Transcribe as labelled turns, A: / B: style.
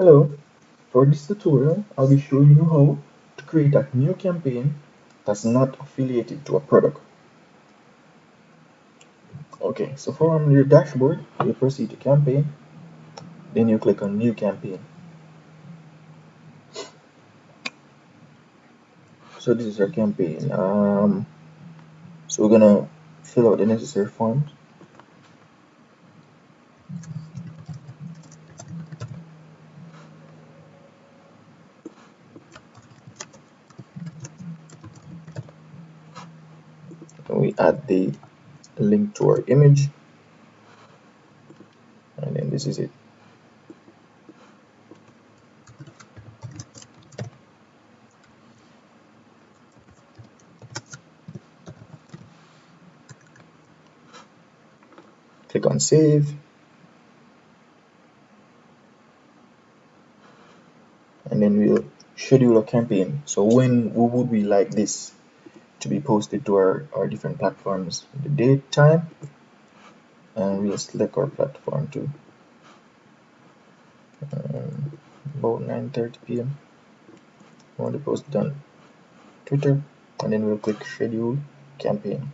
A: Hello, for this tutorial I'll be showing you how to create a new campaign that's not affiliated to a product. Okay, so from your dashboard, you proceed to campaign, then you click on new campaign. So this is our campaign. So we're gonna fill out the necessary forms. And we add the link to our image, and then this is it. Click on save, and then we'll schedule a campaign. So when would we like this to be posted to our different platforms? The date, time, and we'll select our platform too. About 9:30 p.m. I want to post it on Twitter, and then we'll click schedule campaign.